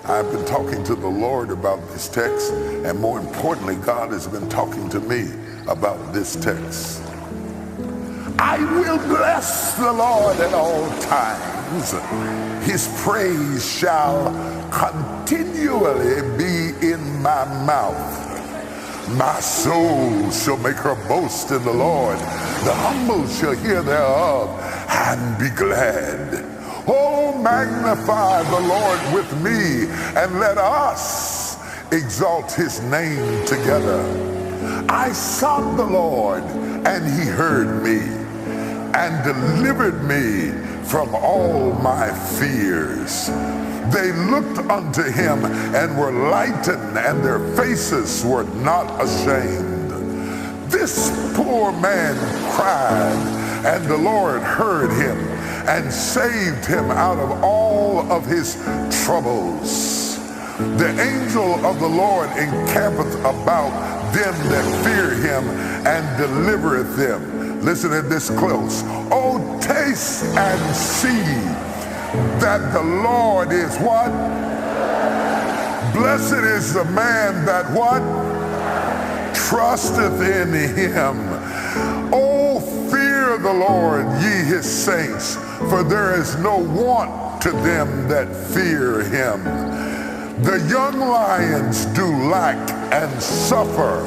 I've been talking to the Lord about this text, and more importantly, God has been talking to me about this text. I will bless the Lord at all times. His praise shall continually be in my mouth. My soul shall make her boast in the Lord. The humble shall hear thereof and be glad. Oh, magnify the Lord with me, and let us exalt his name together. I sought the Lord, and he heard me, and delivered me from all my fears. They looked unto him and were lightened, and their faces were not ashamed. This poor man cried, and the Lord heard him and saved him out of all of his troubles. The angel of the Lord encampeth about them that fear him and delivereth them. Listen to this close. Oh, taste and see that the Lord is what? Blessed is the man that what? Trusteth in him. Oh, fear the Lord, ye his saints, for there is no want to them that fear him. The young lions do lack and suffer,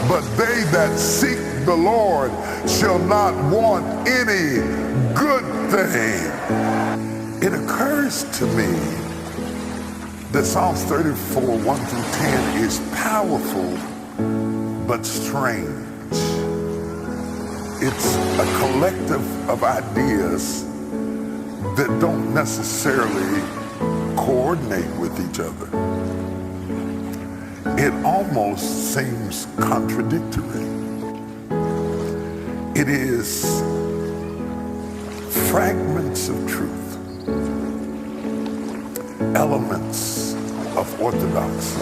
but they that seek the Lord shall not want any good thing. It occurs to me that Psalms 34, 1 through 10 is powerful but strange. It's a collective of ideas that don't necessarily coordinate with each other. It almost seems contradictory. It is fragments of truth, elements of orthodoxy.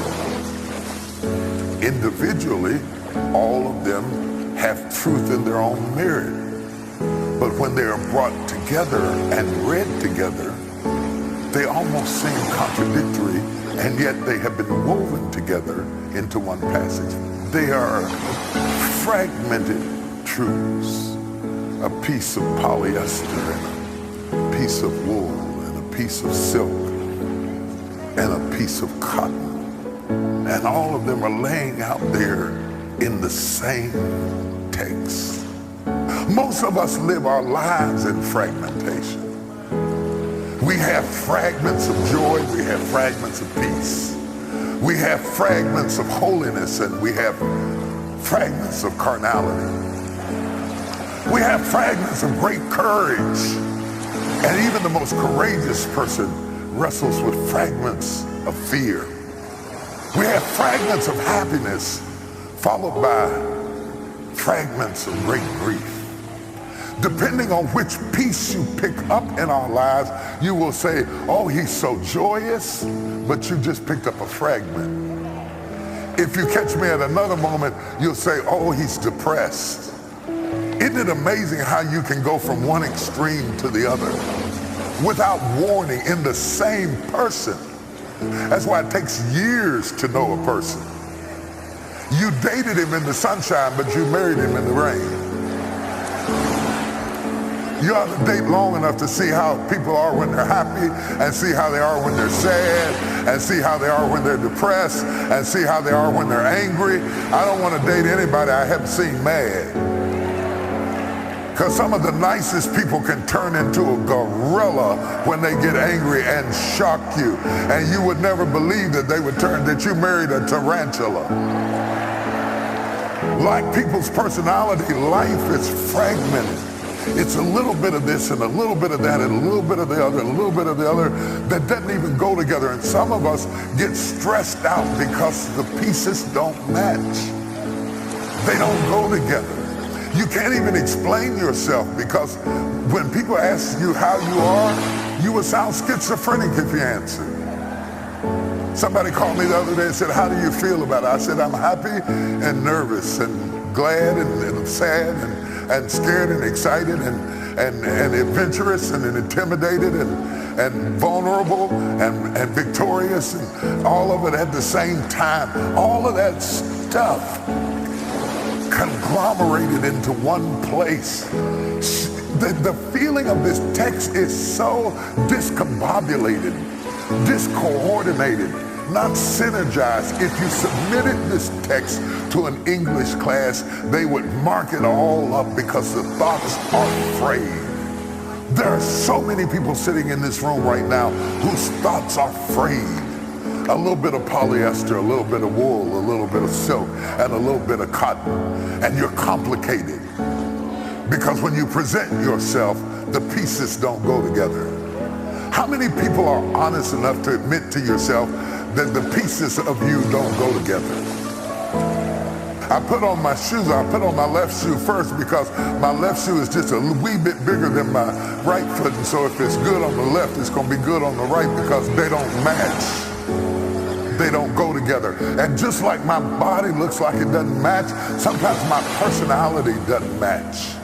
Individually, all of them have truth in their own merit. But when they are brought together and read together, they almost seem contradictory, and yet they have been woven together into one passage. They are fragmented truths. A piece of polyester and a piece of wool and a piece of silk and a piece of cotton. And all of them are laying out there in the same text. Most of us live our lives in fragmentation. We have fragments of joy, we have fragments of peace. We have fragments of holiness, and we have fragments of carnality. We have fragments of great courage, and even the most courageous person wrestles with fragments of fear. We have fragments of happiness followed by fragments of great grief. Depending on which piece you pick up in our lives, you will say, oh, he's so joyous, but you just picked up a fragment. If you catch me at another moment, you'll say, oh, he's depressed. Isn't it amazing how you can go from one extreme to the other without warning in the same person? That's why it takes years to know a person. You dated him in the sunshine, but you married him in the rain. You ought to date long enough to see how people are when they're happy, and see how they are when they're sad, and see how they are when they're depressed, and see how they are when they're angry. I don't want to date anybody I haven't seen mad. Because some of the nicest people can turn into a gorilla when they get angry and shock you. And you would never believe that they would turn, that you married a tarantula. Like people's personality, life is fragmented. It's a little bit of this and a little bit of that and a little bit of the other and a little bit of the other that doesn't even go together. And some of us get stressed out because the pieces don't match. They don't go together. You can't even explain yourself, because when people ask you how you are, you would sound schizophrenic if you answered. Somebody called me the other day and said, how do you feel about it? I said, I'm happy and nervous and glad and sad and scared and excited and adventurous and intimidated and vulnerable and victorious and all of it at the same time. All of that stuff conglomerated into one place. The feeling of this text is so discombobulated, discoordinated, not synergized. If you submitted this text to an English class, they would mark it all up because the thoughts are frayed. There are so many people sitting in this room right now whose thoughts are frayed. A little bit of polyester, a little bit of wool, a little bit of silk, and a little bit of cotton. And you're complicated. Because when you present yourself, the pieces don't go together. How many people are honest enough to admit to yourself that the pieces of you don't go together? I put on my shoes, I put on my left shoe first because my left shoe is just a wee bit bigger than my right foot. And so if it's good on the left, it's going to be good on the right because they don't match. They don't go together. And just like my body looks like it doesn't match, sometimes my personality doesn't match.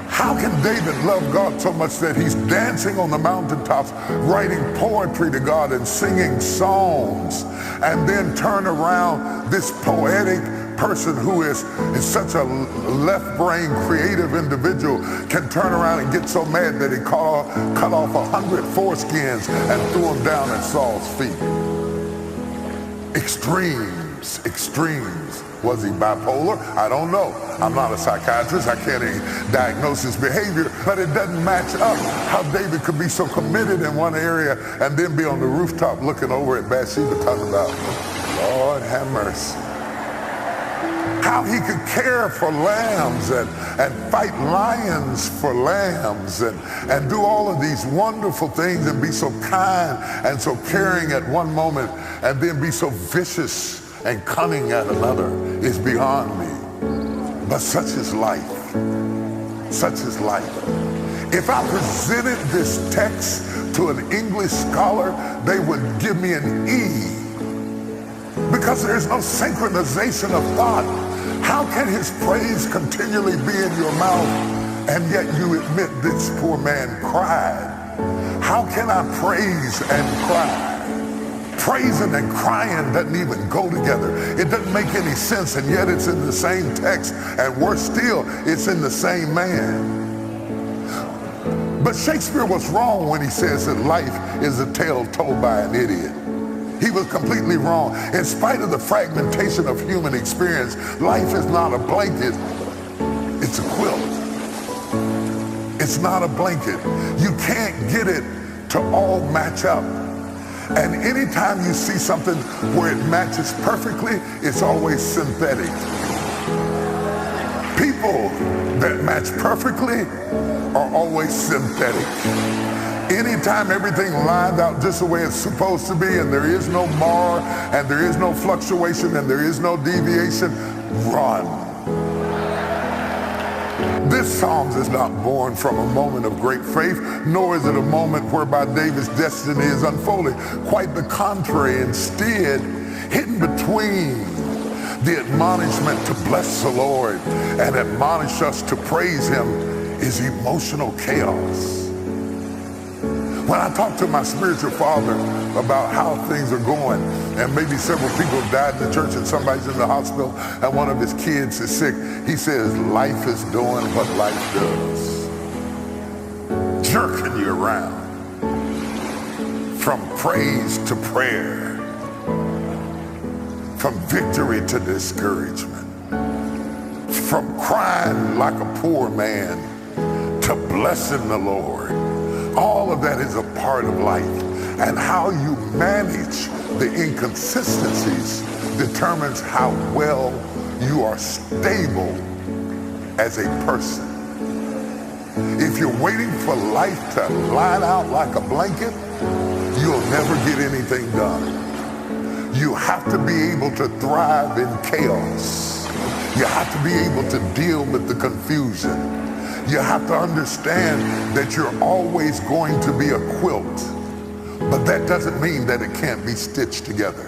How can David love God so much that he's dancing on the mountaintops, writing poetry to God and singing songs, and then turn around this poetic person who is such a left-brain creative individual can turn around and get so mad that he cut off 100 foreskins and threw them down at Saul's feet? Extremes, extremes. Was he bipolar? I don't know. I'm not a psychiatrist. I can't diagnose his behavior, but it doesn't match up how David could be so committed in one area and then be on the rooftop looking over at Bathsheba talking about, Lord have mercy. How he could care for lambs and fight lions for lambs and do all of these wonderful things and be so kind and so caring at one moment and then be so vicious and cunning at another is beyond me. But such is life. Such is life. If I presented this text to an English scholar, they would give me an E. Because there's no synchronization of thought. How can his praise continually be in your mouth and yet you admit this poor man cried? How can I praise and cry? Praising and crying doesn't even go together. It doesn't make any sense, and yet it's in the same text, and worse still, it's in the same man. But Shakespeare was wrong when he says that life is a tale told by an idiot. He was completely wrong. In spite of the fragmentation of human experience, life is not a blanket, it's a quilt. It's not a blanket. You can't get it to all match up. And anytime you see something where it matches perfectly, it's always synthetic. People that match perfectly are always synthetic. Anytime everything lined out just the way it's supposed to be and there is no mar and there is no fluctuation and there is no deviation, run. This Psalms is not born from a moment of great faith, nor is it a moment whereby David's destiny is unfolding. Quite the contrary. Instead, hidden between the admonishment to bless the Lord and admonish us to praise him is emotional chaos. When I talk to my spiritual father about how things are going, and maybe several people have died in the church and somebody's in the hospital and one of his kids is sick, he says, life is doing what life does. Jerking you around from praise to prayer, from victory to discouragement, from crying like a poor man to blessing the Lord. All of that is a part of life. And how you manage the inconsistencies determines how well you are stable as a person. If you're waiting for life to line out like a blanket, you'll never get anything done. You have to be able to thrive in chaos. You have to be able to deal with the confusion. You have to understand that you're always going to be a quilt, but that doesn't mean that it can't be stitched together.